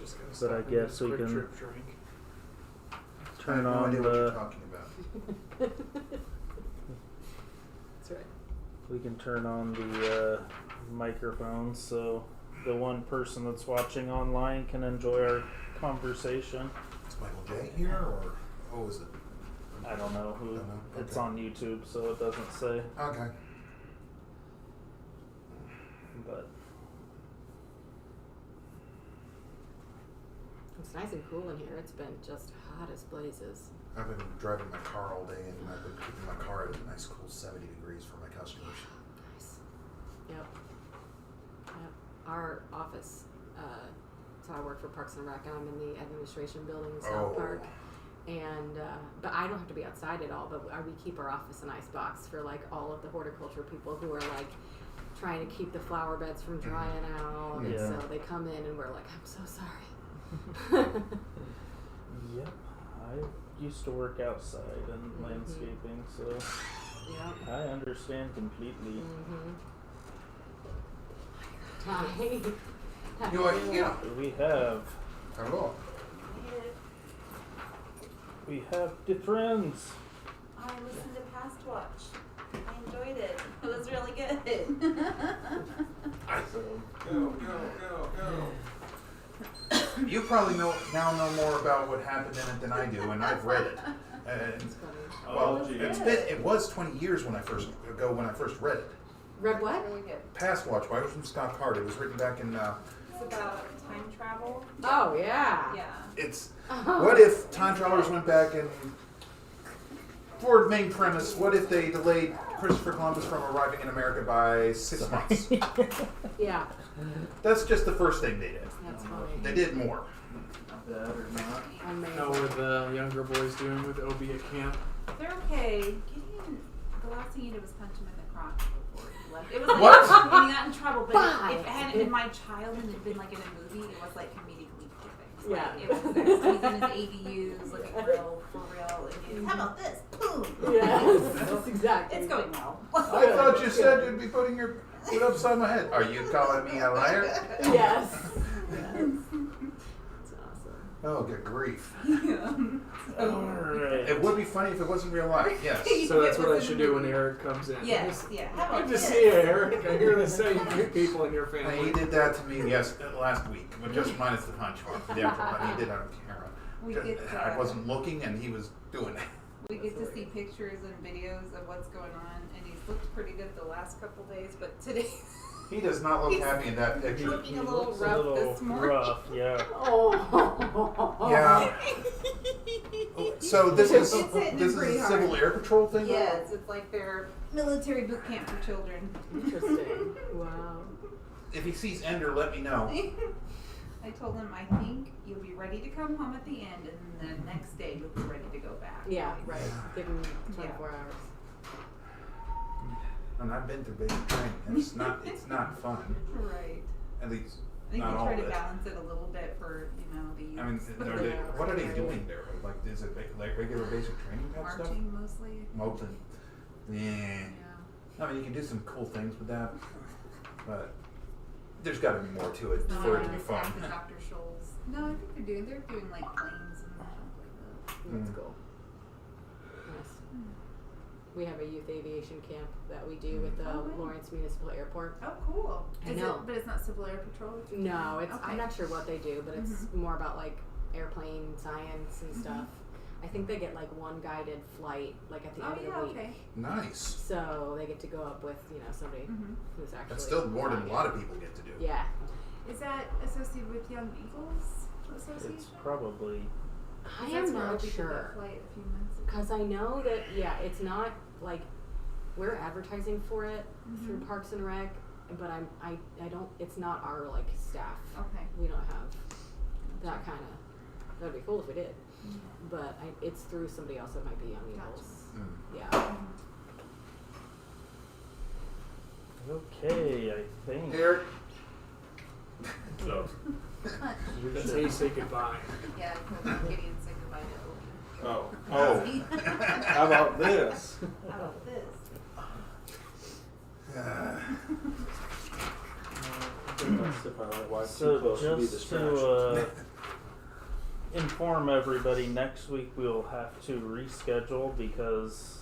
just gonna But stop I and guess get a we quick can trip drink. turn I have no on idea what you're the. talking about. That's right. We can turn on the microphones so the one person that's watching online can enjoy our conversation. Is Michael J here, or who is it? I don't know who. Don't know. It's Okay. on YouTube, so it doesn't say. Okay. But It's nice and cool in here. It's been just hot as blazes. I've been driving my car all day, and I've been keeping my car at a nice cool 70 degrees for my customers. Nice. Yep. Our office, so I work for Parks and Rec, and I'm in the administration building in South Park. And, but I don't have to be outside at all, but we keep our office an ice box for like all of the horticulture people who are like trying to keep the flower beds from drying out. And Yeah. so they come in and we're like, I'm so sorry. yep, I used to work outside in landscaping, so Yep. I understand completely. You're like, yeah. We have Hello. the friends. I listened to Past Watch. I enjoyed it. It was really good. So Go. You probably now know more about what happened in it than I do, and I've read it. And well, it was 20 years when I first read it. Read what? Really good. Past Watch by Scott Card. It was written back in. It's about time travel. Oh, yeah. Yeah. It's what if time travelers went back and for the main premise, what if they delayed Christopher Columbus from arriving in America by 6 months? Yeah. That's just the first thing they did. That's funny. They did more. Not bad or not. Amazing. How are the younger boys doing with OB at camp? They're okay. Gideon, the last thing he did was punch him in the crotch before he left. It was like, What? and he got in trouble, but if it hadn't been my child and it had been like in a movie, it was like comedically perfect. Yeah. Like, it was he's in his ADUs, looking real, for real, and he's, how about this? Boom! Yes, that's exactly. It's going well. I thought you said you'd be putting your foot upside my head. Are you calling me a liar? Yes. That's awesome. Oh, good grief. alright. It would be funny if it wasn't real life, yes. So that's what I should do when Eric comes in. Yes, yeah. How about Good to this? see you, Eric. I hear the same people in your And family. he did that to me last week, but just minus the punch one. Yeah, he did on camera. We get, I wasn't looking, and he was doing it. We get to see pictures and videos of what's going on, and he's looked pretty good the last couple days, but today He does not look happy in that he's picture. looking a little Looks rough a little this morning. rough, yeah. Oh. Yeah. So this is It's hitting this him is pretty a Civil hard. Air Patrol thing? Yes, it's like their military boot camp for children. Interesting. Wow. If he sees Ender, let me know. I told him, I think you'll be ready to come home at the end, and then the next day you'll be ready to go back. Yeah, right. Give him 24 hours. And I've been through basic training. It's not fun. Right. At least I think not we all try of to it. balance it a little bit for, the youth. I mean, what are they doing there? Like, is it like regular basic training type stuff? Marching mostly. Moulton. Yeah. Yeah. I mean, you can do some cool things with that, but there's got to be more to it It's not for it to be as fun. active as Dr. Scholl's. No, I think they're doing like planes and stuff like that. That's Mm. cool. Nice. We have a youth aviation camp that we do with the Oh, wow. Lawrence Municipal Airport. Oh, cool. I Is know. it, but it's not Civil Air Patrol? No, it's Okay. I'm not sure what they do, but it's more about like airplane science and stuff. I think they get like one guided flight like at the Oh, end of yeah, the week. okay. Nice. So they get to go up with, somebody who's actually That's still more than a flying lot it. of people get to do. Yeah. Is that associated with Young Eagles Association? It's probably. I That's am where not we did that sure. flight a few months ago. Because I know that, it's not like we're advertising for it through Parks and Rec, but I don't, it's not our like staff. Okay. We don't have that kind of, that'd be cool if we did. But it's through somebody else that might be Young Eagles. Yeah. Okay, I think. Eric. So, That's how you say goodbye. Yeah, Gideon said goodbye to Oh. Obi. How about this? How about this? If I let wife so too close, she'll be just distraction. to inform everybody, next week we'll have to reschedule because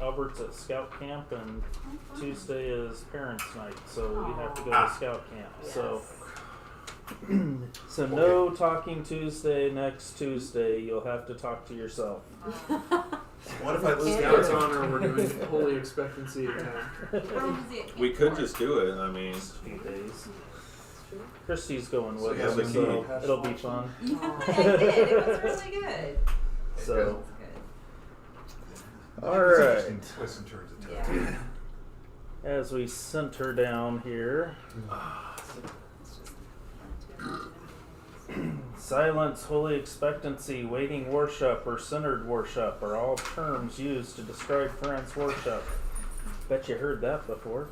Albert's at scout camp and Tuesday is parents' night, so we have to go to scout camp. So no talking Tuesday. Next Tuesday, you'll have to talk to yourself. What if I lose Scout's the honor, we're doing Holy Expectancy at 10. How long does it We get could for? just do it. I mean, Few days. Christy's going So with you us, have the so key. it'll be fun. Yeah, I did. It was really good. So, It was all It's right. interesting twists and turns of good. time. Yeah. As we center down here, silence, holy expectancy, waiting worship, or centered worship are all terms used to describe Friends worship. Bet you heard that before.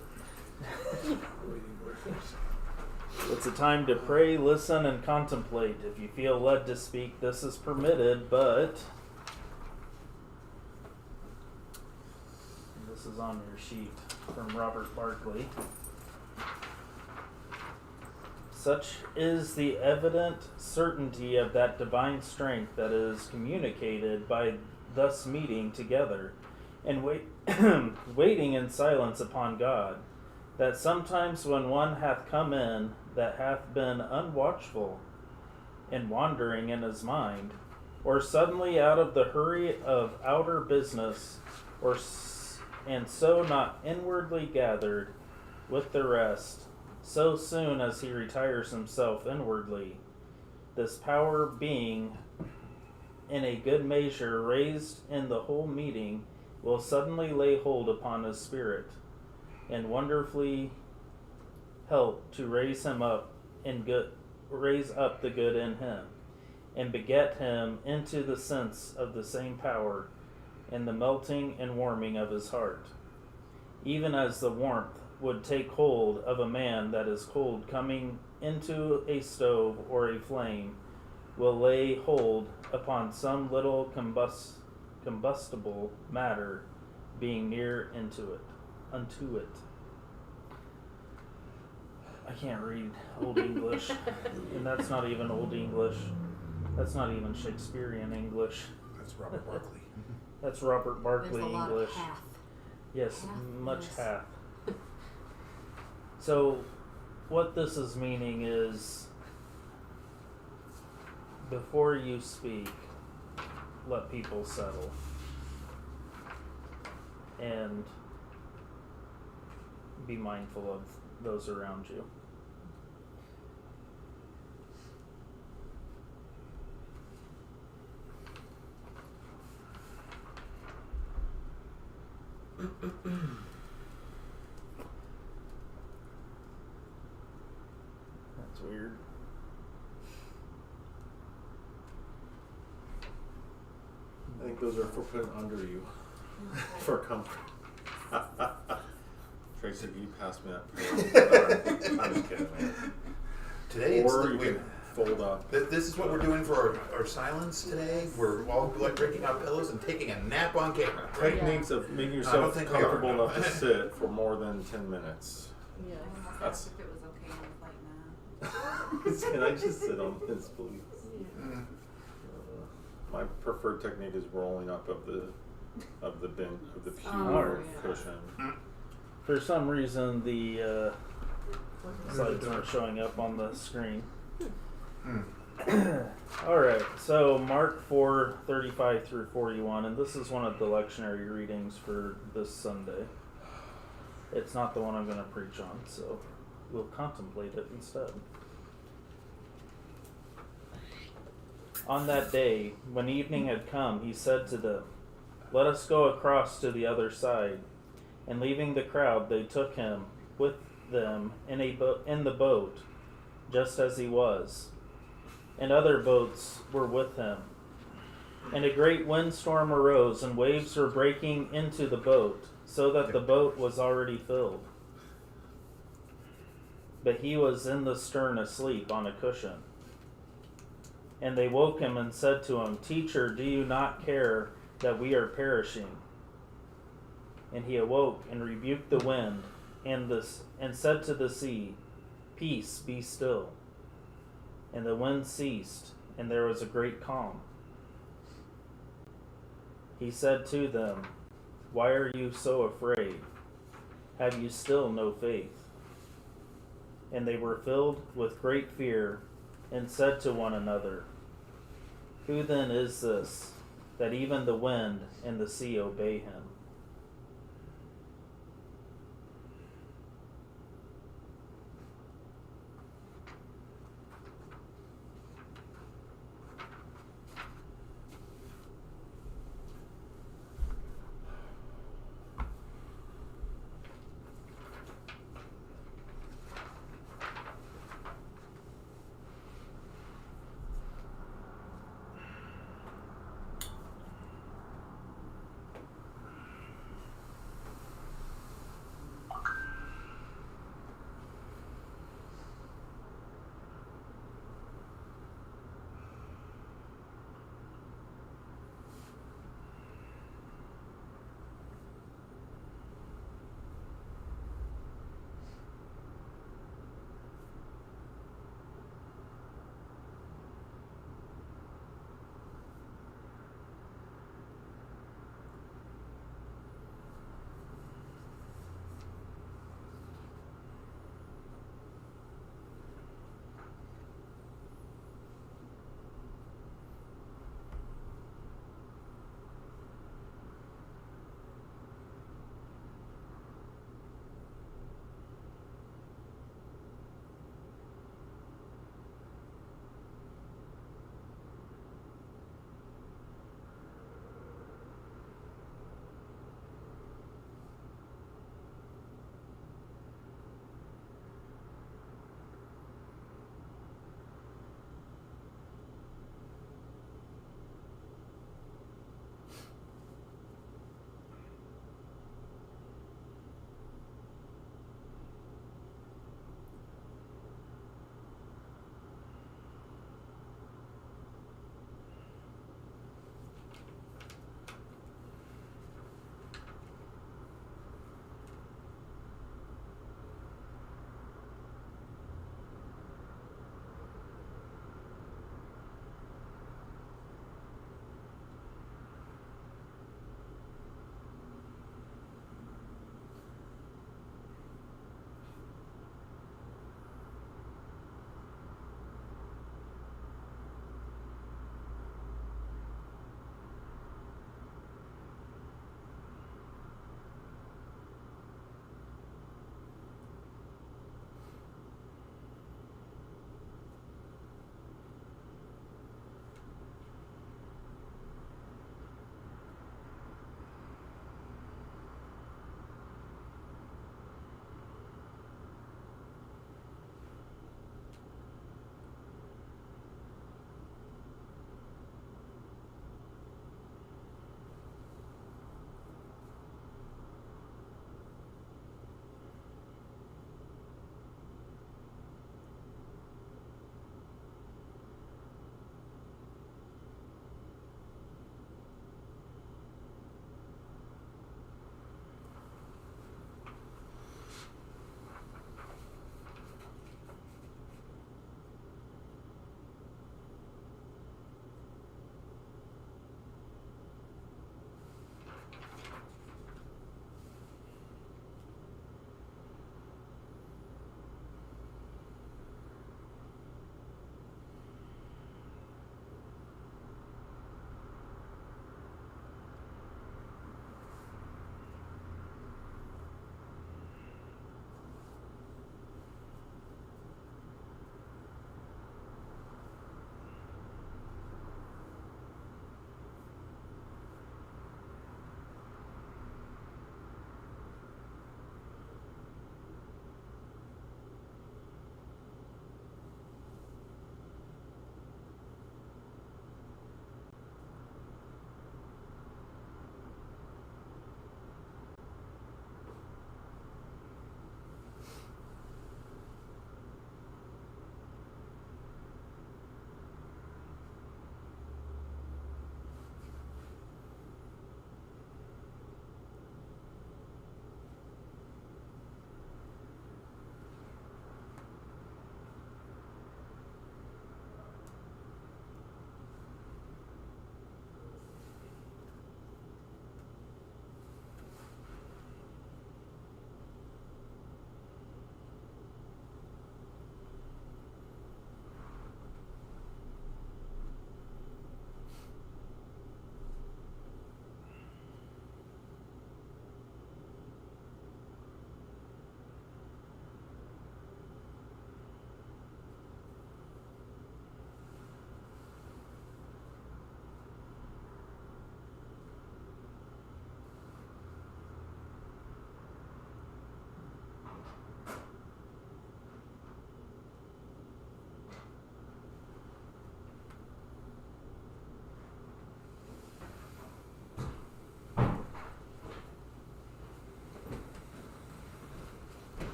It's a time to pray, listen, and contemplate. If you feel led to speak, this is permitted, but this is on your sheet from Robert Barkley. Such is the evident certainty of that divine strength that is communicated by thus meeting together and waiting in silence upon God, that sometimes when one hath come in that hath been unwatchful and wandering in his mind, or suddenly out of the hurry of outer business, and so not inwardly gathered with the rest, so soon as he retires himself inwardly, this power being in a good measure raised in the whole meeting, will suddenly lay hold upon his spirit, and wonderfully help to raise him up raise up the good in him, and beget him into the sense of the same power, and the melting and warming of his heart, even as the warmth would take hold of a man that is cold coming into a stove or a flame, will lay hold upon some little combustible matter being near unto it. I can't read Old English, and that's not even Old English. That's not even Shakespearean English. That's Robert Barkley. That's Robert Barkley There's a lot English. of half. Yes, Half, much yes. half. So, what this is meaning is, before you speak, let people settle. And be mindful of those around you. That's weird. I think those are for putting under you for comfort. Tracy, you passed me that. I'm just kidding, man. Today it's Or the, you we, can fold up. this is what we're doing for our silence today. We're all like breaking out pillows and taking a nap on camera. Techniques of making I don't yourself think we are. comfortable enough to sit for more than 10 minutes. Yes. I almost That's- asked if it was okay on the flight now. Can I just sit on this, please? Mm. My preferred technique is rolling up of the pew Oh, yeah. cushion. For some reason, the slides aren't showing up on the screen. Mm. Alright, so Mark 4:35 through 41, and this is one of the lectionary readings for this Sunday. It's not the one I'm going to preach on, so we'll contemplate it instead. On that day, when evening had come, he said to them, "Let us go across to the other side." And leaving the crowd, they took him with them in the boat, just as he was. And other boats were with him. And a great windstorm arose, and waves were breaking into the boat, so that the boat was already filled. But he was in the stern asleep on a cushion. And they woke him and said to him, "Teacher, do you not care that we are perishing?" And he awoke and rebuked the wind and said to the sea, "Peace, be still." And the wind ceased, and there was a great calm. He said to them, "Why are you so afraid? Have you still no faith?" And they were filled with great fear, and said to one another, "Who then is this, that even the wind and the sea obey him?"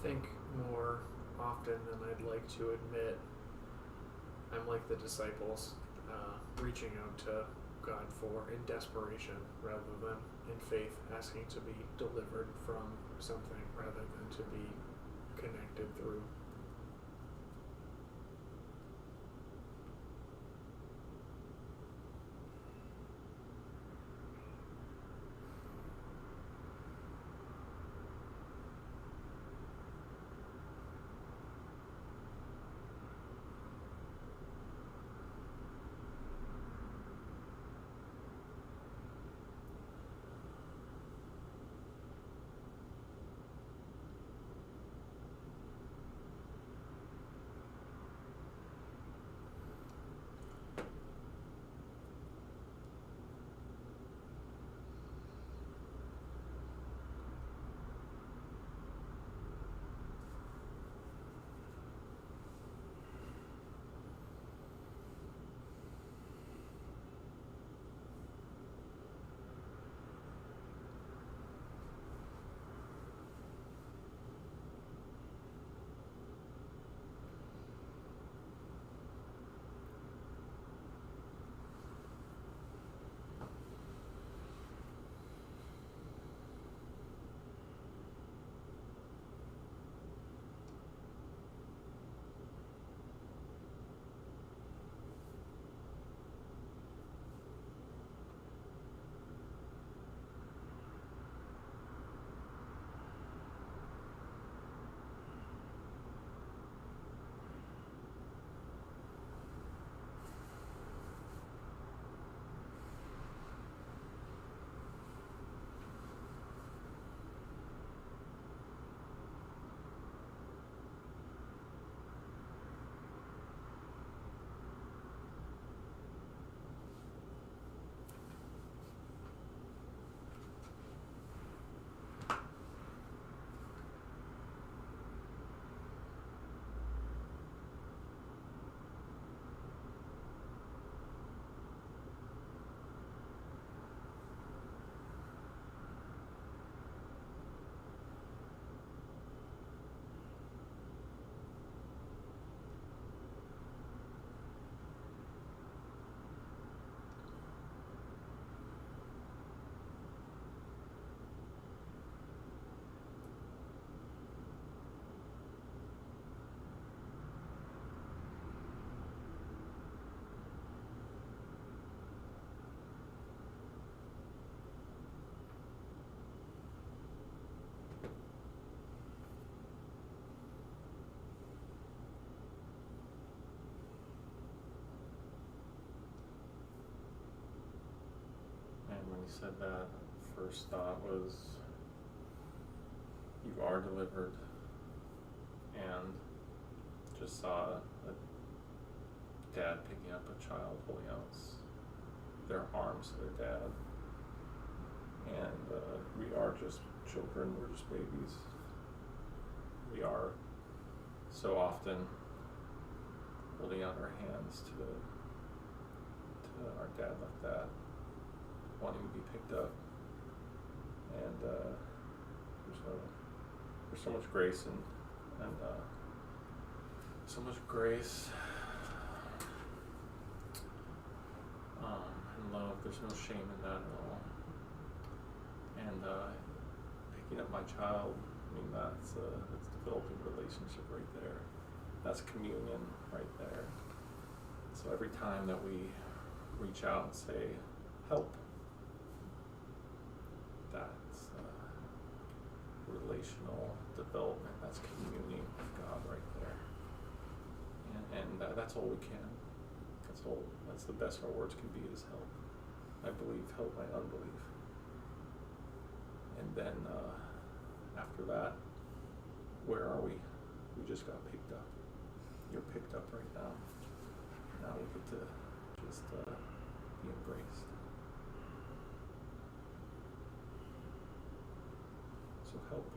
think more often than I'd like to admit, I'm like the disciples, reaching out to God in desperation rather than in faith, asking to be delivered from something rather than to be connected through. When you said that, first thought was, you are delivered, and just saw a dad picking up a child, holding out their arms to their dad, and we are just children, we're just babies. We are so often holding out our hands to our dad like that, wanting to be picked up, and there's so much grace and so much grace and love. There's no shame in that at all. And picking up my child, I mean, that's developing a relationship right there. That's communion right there. So every time that we reach out and say, help, that's relational development. That's communing with God right there. And that's all we can. That's the best our words can be, is help. I believe, help my unbelief. And then after that, where are we? We just got picked up. You're picked up right now. Now we get to just be embraced. So help.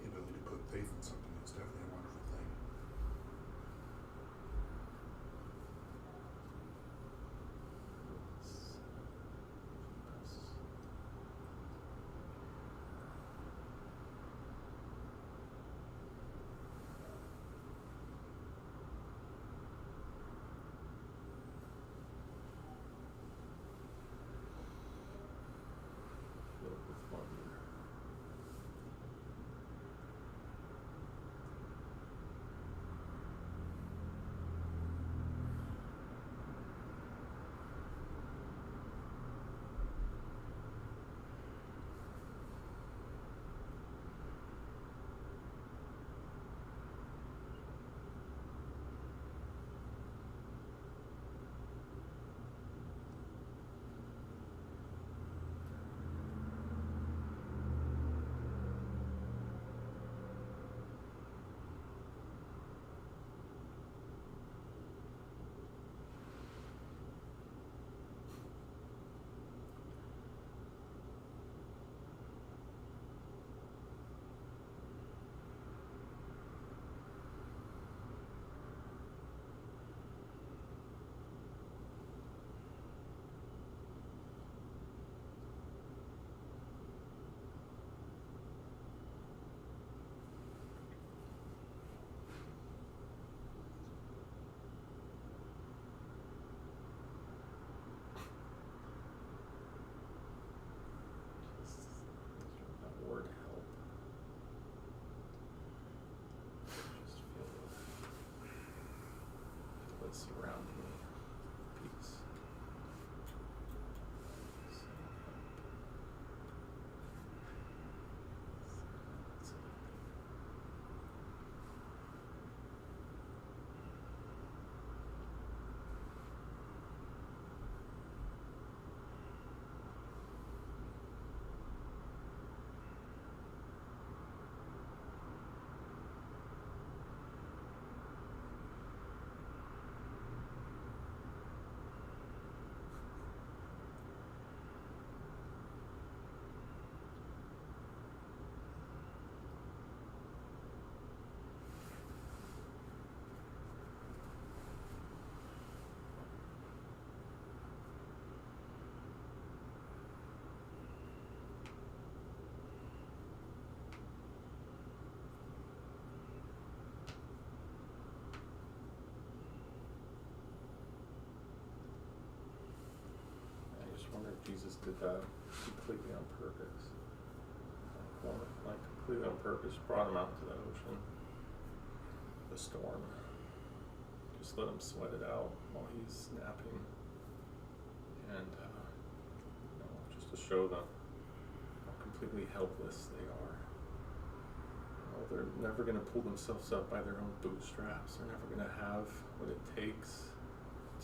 The ability to put faith in something is definitely a wonderful thing. like Jesus did that completely on purpose. Like completely on purpose, brought him out to the ocean, the storm. Just let him sweat it out while he's napping. And, just to show them how completely helpless they are. They're never going to pull themselves up by their own bootstraps. They're never going to have what it takes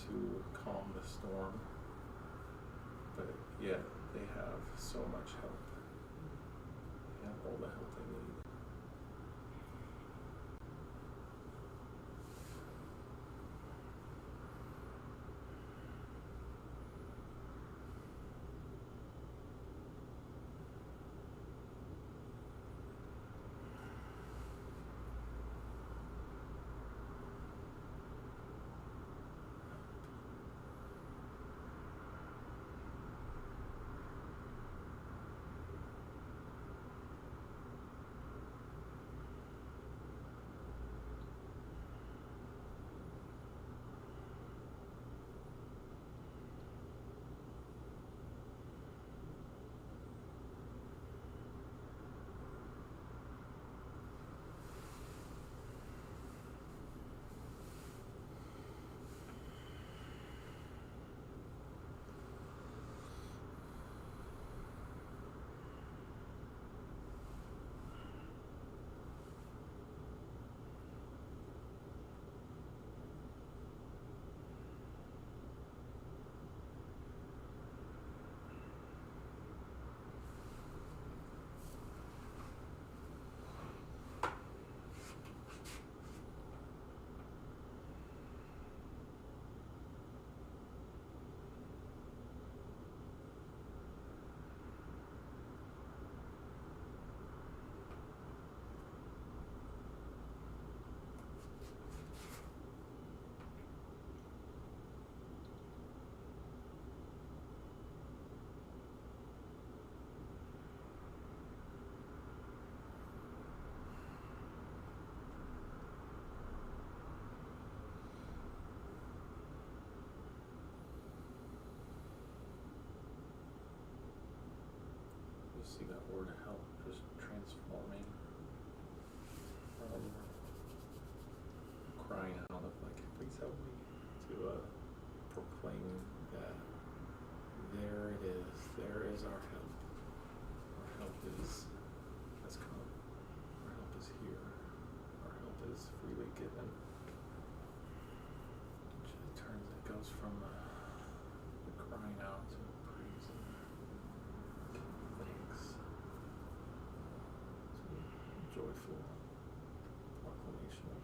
to calm the storm. But yet, they have so much help. They have all the help they need. See that word help just transforming from crying out of like, please help me, to proclaiming that there is our help. Our help has come. Our help is here. Our help is freely given. It goes from the crying out to praising. Joyful proclamation of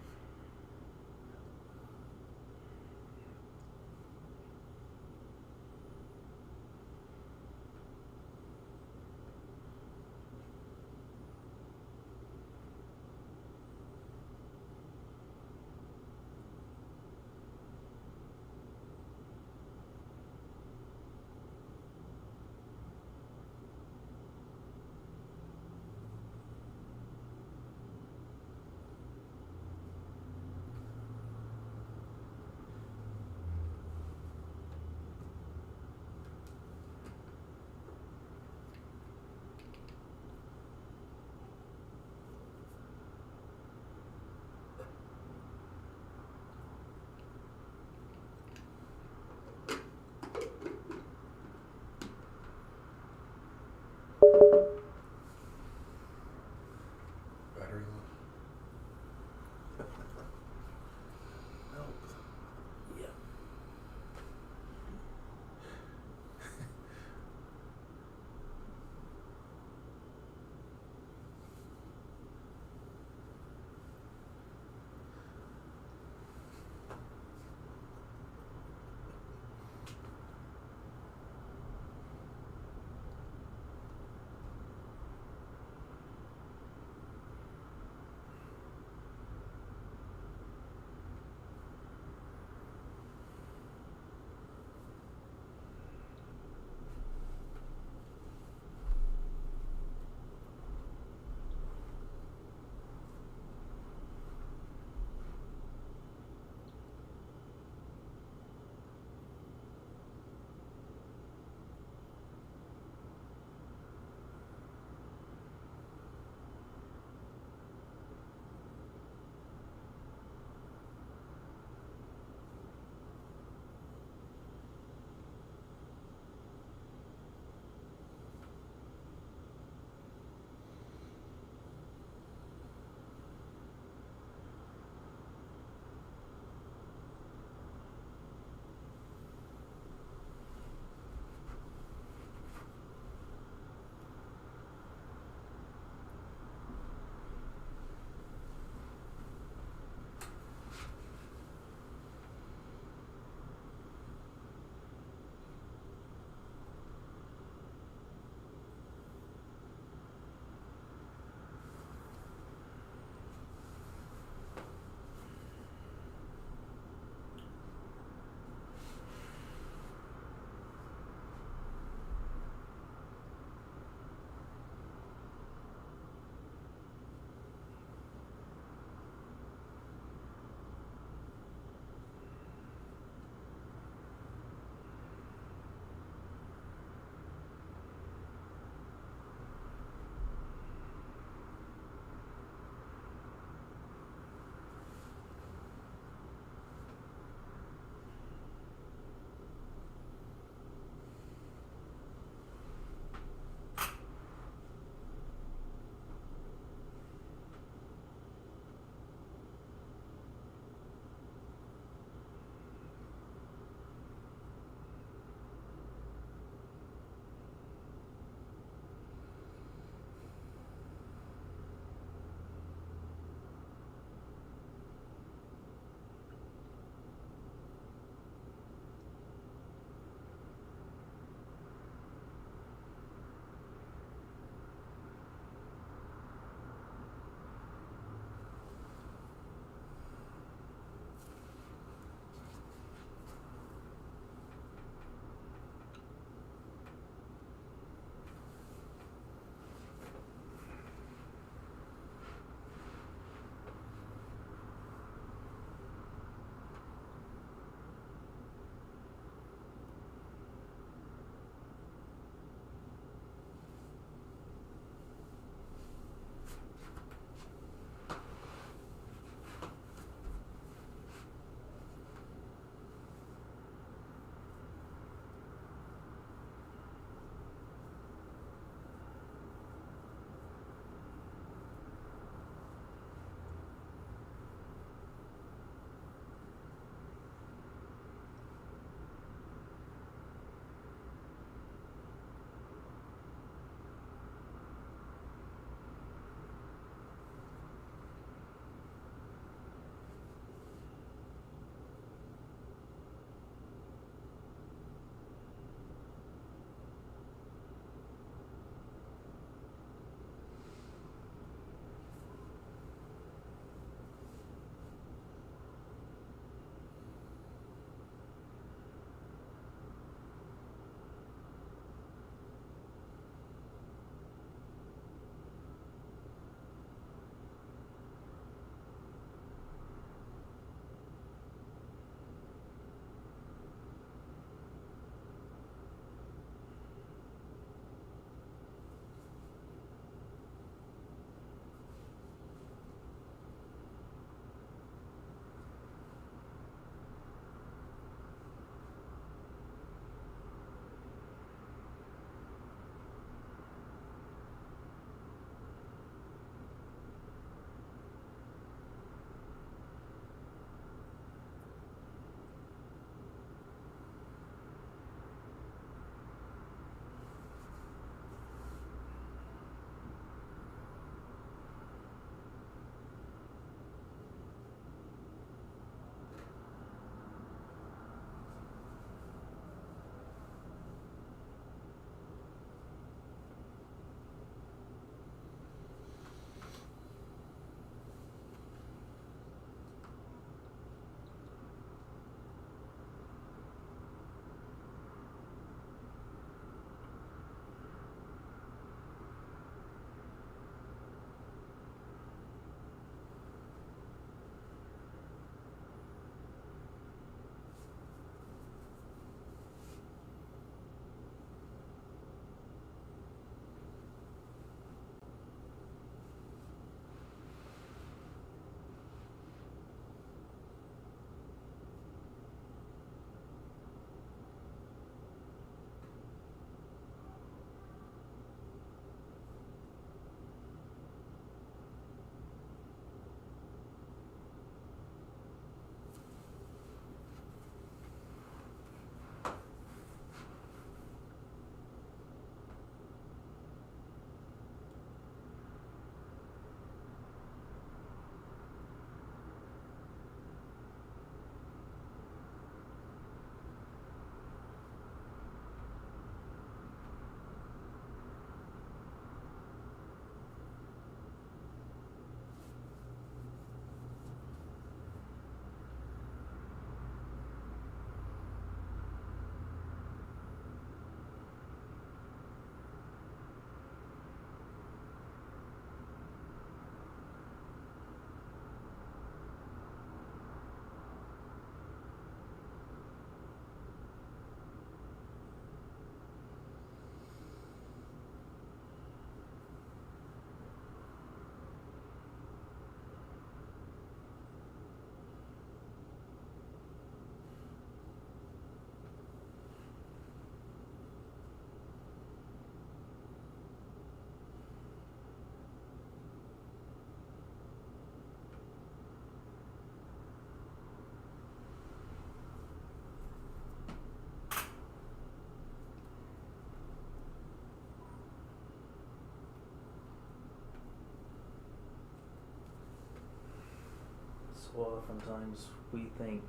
so oftentimes we think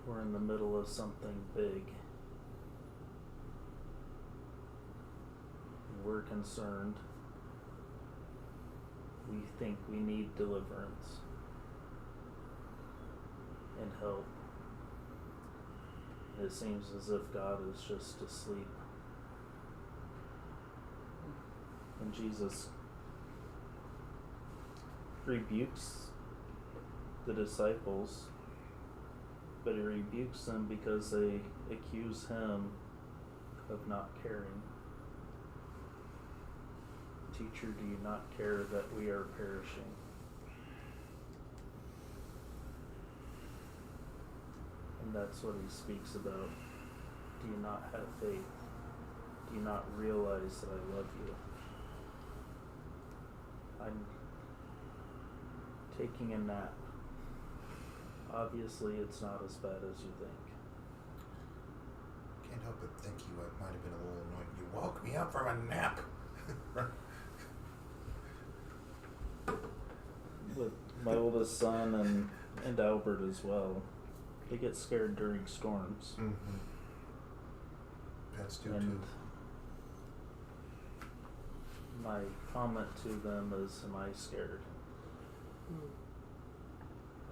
we're in the middle of something big. We're concerned. We think we need deliverance and help. It seems as if God is just asleep. And Jesus rebukes the disciples, but he rebukes them because they accuse him of not caring. Teacher, do you not care that we are perishing? And that's what he speaks about. Do you not have faith? Do you not realize that I love you? I'm taking a nap. Obviously, it's not as bad as you think. Can't help but think you might have been a little annoyed. You woke me up from a nap. With my oldest son and Albert as well, they get scared during storms. Mm-hmm. Pets do And too. my comment to them is, am I scared? Mm.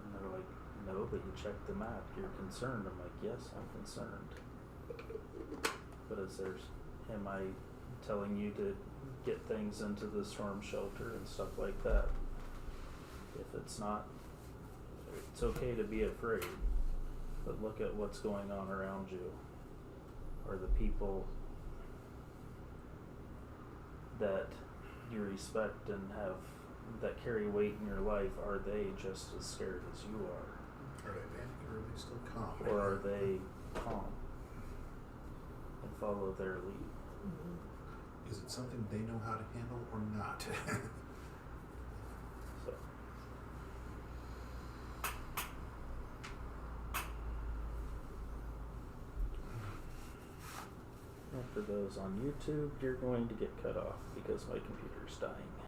And they're like, no, but you checked the map. You're concerned. I'm like, yes, I'm concerned. But am I telling you to get things into the storm shelter and stuff like that? If it's not, it's okay to be afraid. But look at what's going on around you. Are the people that you respect and that carry weight in your life, are they just as scared as you are? Are they panicking or are they still calm? Or are they calm and follow their lead? Mm-hmm. Is it something they know how to handle or not? So, and for those on YouTube, you're going to get cut off because my computer's dying.